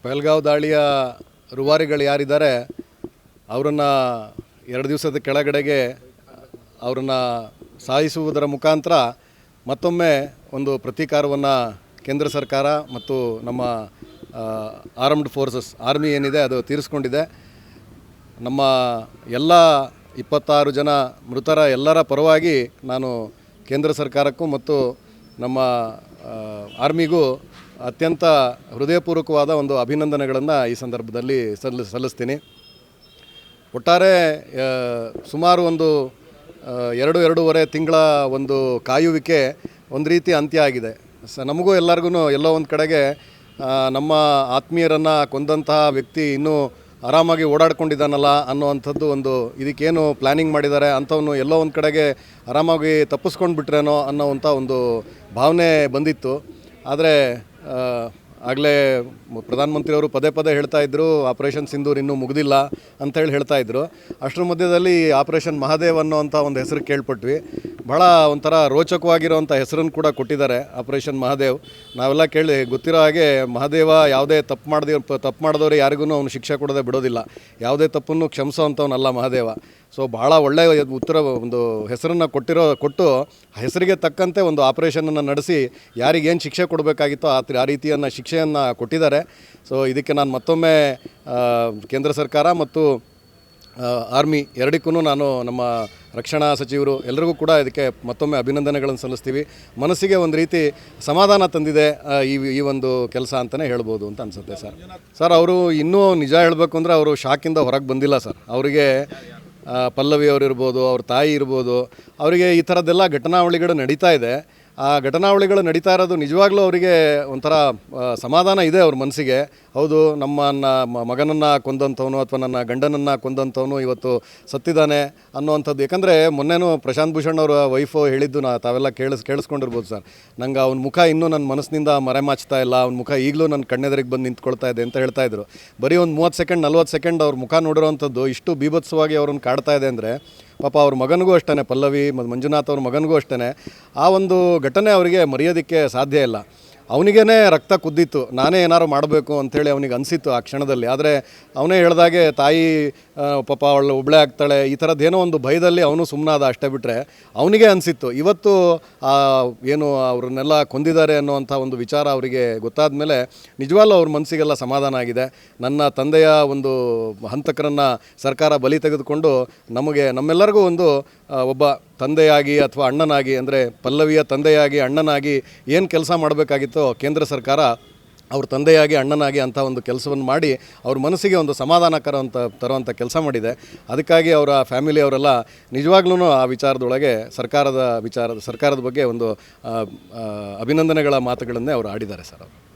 ಪಹಲ್ಗಾವ್ ದಾಳಿಯ ರೂವಾರಿಗಳು ಯಾರಿದ್ದಾರೆ ಅವರನ್ನು 2 ದಿವಸದ ಕೆಳಗಡೆಗೆ ಅವರನ್ನು ಸಾಯಿಸುವುದರ ಮುಖಾಂತರ ಮತ್ತೊಮ್ಮೆ ಒಂದು ಪ್ರತೀಕಾರವನ್ನು ಕೇಂದ್ರ ಸರ್ಕಾರ ಮತ್ತು ನಮ್ಮ ಆರ್ಮ್ಡ್ ಫೋರ್ಸಸ್ ಆರ್ಮಿ ಏನಿದೆ ಅದು ತೀರಿಸ್ಕೊಂಡಿದೆ. ನಮ್ಮ ಎಲ್ಲ 26 ಜನ ಮೃತರ ಎಲ್ಲರ ಪರವಾಗಿ ನಾನು ಕೇಂದ್ರ ಸರ್ಕಾರಕ್ಕೂ ಮತ್ತು ನಮ್ಮ ಆರ್ಮಿಗೂ ಅತ್ಯಂತ ಹೃದಯಪೂರ್ವಕವಾದ ಒಂದು ಅಭಿನಂದನೆಗಳನ್ನು ಈ ಸಂದರ್ಭದಲ್ಲಿ ಸಲ್ಲಿಸ್ತೀನಿ. ಒಟ್ಟಾರೆ ಸುಮಾರು ಒಂದು 2-2.5 ತಿಂಗಳ ಒಂದು ಕಾಯುವಿಕೆ ಒಂದು ರೀತಿ ಅಂತ್ಯ ಆಗಿದೆ. ನಮಗೂ ಎಲ್ಲರಿಗೂ ಎಲ್ಲೋ ಒಂದು ಕಡೆಗೆ ನಮ್ಮ ಆತ್ಮೀಯರನ್ನು ಕೊಂದಂತಹ ವ್ಯಕ್ತಿ ಇನ್ನೂ ಆರಾಮಾಗಿ ಓಡಾಡ್ಕೊಂಡಿದ್ದಾನಲ್ಲ ಅನ್ನೋವಂಥದ್ದು ಒಂದು ಇದಕ್ಕೇನು ಪ್ಲ್ಯಾನಿಂಗ್ ಮಾಡಿದ್ದಾರೆ ಅಂಥವನು ಎಲ್ಲೋ ಒಂದು ಕಡೆಗೆ ಆರಾಮಾಗಿ ತಪ್ಪಿಸ್ಕೊಂಡು ಬಿಟ್ರೇನೋ ಅನ್ನೋವಂಥ ಒಂದು ಭಾವನೆ ಬಂದಿತ್ತು. ಆದರೆ ಆಗಲೇ ಪ್ರಧಾನಮಂತ್ರಿಯವರು ಪದೇ ಪದೇ ಹೇಳ್ತಾಯಿದ್ರು ಆಪರೇಷನ್ ಸಿಂಧೂರ್ ಇನ್ನೂ ಮುಗಿದಿಲ್ಲ ಅಂಥೇಳಿ ಹೇಳ್ತಾಯಿದ್ರು. ಅಷ್ಟರ ಮಧ್ಯದಲ್ಲಿ ಆಪರೇಷನ್ ಮಹಾದೇವ್ ಅನ್ನೋವಂಥ ಒಂದು ಹೆಸರು ಕೇಳ್ಪಟ್ವಿ. ಭಾಳ ಒಂಥರ ರೋಚಕವಾಗಿರೋವಂಥ ಹೆಸರನ್ನು ಕೂಡ ಕೊಟ್ಟಿದ್ದಾರೆ, ಆಪರೇಷನ್ ಮಹಾದೇವ್. ನಾವೆಲ್ಲ ಗೊತ್ತಿರೋ ಹಾಗೆ ಮಹಾದೇವ ಯಾವುದೇ ತಪ್ಪು ಮಾಡಿದವರು ಯಾರಿಗೂ ಅವನು ಶಿಕ್ಷೆ ಕೊಡೋದೇ ಬಿಡೋದಿಲ್ಲ, ಯಾವುದೇ ತಪ್ಪನ್ನು ಕ್ಷಮಿಸೋವಂಥವನಲ್ಲ ಮಹಾದೇವ. ಸೊ ಭಾಳ ಒಳ್ಳೆಯ ಒಂದು ಹೆಸರನ್ನು ಕೊಟ್ಟು ಹೆಸರಿಗೆ ತಕ್ಕಂತೆ ಒಂದು ಆಪರೇಷನನ್ನು ನಡೆಸಿ ಯಾರಿಗೇನು ಶಿಕ್ಷೆ ಕೊಡಬೇಕಾಗಿತ್ತೋ ಆ ರೀತಿಯನ್ನು ಶಿಕ್ಷೆಯನ್ನು ಕೊಟ್ಟಿದ್ದಾರೆ. ಸೊ ಇದಕ್ಕೆ ನಾನು ಮತ್ತೊಮ್ಮೆ ಕೇಂದ್ರ ಸರ್ಕಾರ ಮತ್ತು ಆರ್ಮಿ ಎರಡಕ್ಕೂ ನಾನು ನಮ್ಮ ರಕ್ಷಣಾ ಸಚಿವರು ಎಲ್ಲರಿಗೂ ಕೂಡ ಇದಕ್ಕೆ ಮತ್ತೊಮ್ಮೆ ಅಭಿನಂದನೆಗಳನ್ನು ಸಲ್ಲಿಸ್ತೀವಿ. ಮನಸ್ಸಿಗೆ ಒಂದು ರೀತಿ ಸಮಾಧಾನ ತಂದಿದೆ ಈ ಒಂದು ಕೆಲಸ ಅಂತಲೇ ಹೇಳ್ಬೋದು ಅಂತ ಅನಿಸುತ್ತೆ ಸರ್. ಅವರು ಇನ್ನೂ ನಿಜ ಹೇಳಬೇಕು ಅಂದರೆ ಅವರು ಶಾಕಿಂದ ಹೊರಗೆ ಬಂದಿಲ್ಲ ಸರ್. ಅವರಿಗೆ ಪಲ್ಲವಿ ಅವರು ಇರ್ಬೋದು, ಅವ್ರ ತಾಯಿ ಇರ್ಬೋದು, ಅವರಿಗೆ ಈ ಥರದ್ದೆಲ್ಲ ಘಟನಾವಳಿಗಳು ನಡೀತಾ ಇದೆ. ಆ ಘಟನಾವಳಿಗಳು ನಡೀತಾ ಇರೋದು ನಿಜವಾಗ್ಲೂ ಅವರಿಗೆ ಒಂಥರ ಸಮಾಧಾನ ಇದೆ ಅವ್ರ ಮನಸ್ಸಿಗೆ. ಹೌದು, ಮಗನನ್ನು ಕೊಂದಂಥವನು ಅಥವಾ ನನ್ನ ಗಂಡನನ್ನು ಕೊಂದಂಥವನು ಇವತ್ತು ಸತ್ತಿದ್ದಾನೆ ಅನ್ನೋವಂಥದ್ದು. ಯಾಕಂದರೆ ಮೊನ್ನೆನೂ ಪ್ರಶಾಂತ್ ಭೂಷಣ್ ಅವರ ವೈಫು ಹೇಳಿದ್ದು ತಾವೆಲ್ಲ ಕೇಳಿಸ್ಕೊಂಡಿರ್ಬೋದು ಸರ್. ನಂಗೆ ಅವ್ನ ಮುಖ ಇನ್ನೂ ನನ್ನ ಮನಸ್ಸಿನಿಂದ ಮರೆಮಾಚ್ತಾ ಇಲ್ಲ, ಅವ್ನ ಮುಖ ಈಗಲೂ ನನ್ನ ಕಣ್ಣೆದುರಿಗೆ ಬಂದು ನಿಂತ್ಕೊಳ್ತಾ ಇದೆ ಅಂತ ಹೇಳ್ತಾಯಿದ್ರು. ಬರೀ ಒಂದು 30 ಸೆಕೆಂಡ್ 40 ಸೆಕೆಂಡ್ ಅವ್ರ ಮುಖ ನೋಡಿರೋವಂಥದ್ದು ಇಷ್ಟು ಬೀಭತ್ಸವಾಗಿ ಅವ್ರನ್ನ ಕಾಡ್ತಾ ಇದೆ ಅಂದರೆ ಪಾಪ ಅವ್ರ ಮಗನಿಗೂ ಅಷ್ಟೇ, ಪಲ್ಲವಿ ಮತ್ತು ಮಂಜುನಾಥ್ ಅವ್ರ ಮಗನಿಗೂ ಅಷ್ಟೇ ಆ ಒಂದು ಘಟನೆ ಅವರಿಗೆ ಮರೆಯೋದಕ್ಕೆ ಸಾಧ್ಯ ಇಲ್ಲ. ಅವನಿಗೇ ರಕ್ತ ಕುದ್ದಿತ್ತು, ನಾನೇ ಏನಾರು ಮಾಡಬೇಕು ಅಂಥೇಳಿ ಅವನಿಗೆ ಅನಿಸಿತ್ತು ಆ ಕ್ಷಣದಲ್ಲಿ. ಆದರೆ ಅವನೇ ಹೇಳ್ದಾಗೆ ತಾಯಿ ಪಾಪ ಅವಳು ಒಬ್ಬಳೇ ಆಗ್ತಾಳೆ ಈ ಥರದ್ದೇನೋ ಒಂದು ಭಯದಲ್ಲಿ ಅವನು ಸುಮ್ಮನಾದ, ಅಷ್ಟೇ ಬಿಟ್ಟರೆ ಅವನಿಗೆ ಅನಿಸಿತ್ತು. ಇವತ್ತು ಏನು ಅವ್ರನ್ನೆಲ್ಲ ಕೊಂದಿದ್ದಾರೆ ಅನ್ನೋವಂಥ ಒಂದು ವಿಚಾರ ಅವರಿಗೆ ಗೊತ್ತಾದ ಮೇಲೆ ನಿಜವಾಗ್ಲೂ ಅವ್ರ ಮನಸ್ಸಿಗೆಲ್ಲ ಸಮಾಧಾನ ಆಗಿದೆ. ನನ್ನ ತಂದೆಯ ಒಂದು ಹಂತಕರನ್ನು ಸರ್ಕಾರ ಬಲಿ ತೆಗೆದುಕೊಂಡು ನಮ್ಮೆಲ್ಲರಿಗೂ ಒಂದು ಒಬ್ಬ ತಂದೆಯಾಗಿ ಅಥವಾ ಅಣ್ಣನಾಗಿ, ಅಂದರೆ ಪಲ್ಲವಿಯ ತಂದೆಯಾಗಿ ಅಣ್ಣನಾಗಿ ಏನು ಕೆಲಸ ಮಾಡಬೇಕಾಗಿತ್ತೋ ಕೇಂದ್ರ ಸರ್ಕಾರ ಅವ್ರ ತಂದೆಯಾಗಿ ಅಣ್ಣನಾಗಿ ಅಂಥ ಒಂದು ಕೆಲಸವನ್ನು ಮಾಡಿ ಅವ್ರ ಮನಸ್ಸಿಗೆ ಒಂದು ಸಮಾಧಾನಕರ ತರುವಂಥ ಕೆಲಸ ಮಾಡಿದೆ. ಅದಕ್ಕಾಗಿ ಅವರ ಫ್ಯಾಮಿಲಿಯವರೆಲ್ಲ ನಿಜವಾಗ್ಲೂ ಆ ವಿಚಾರದೊಳಗೆ ಸರ್ಕಾರದ ಬಗ್ಗೆ ಒಂದು ಅಭಿನಂದನೆಗಳ ಮಾತುಗಳನ್ನೇ ಅವರು ಆಡಿದ್ದಾರೆ ಸರ್.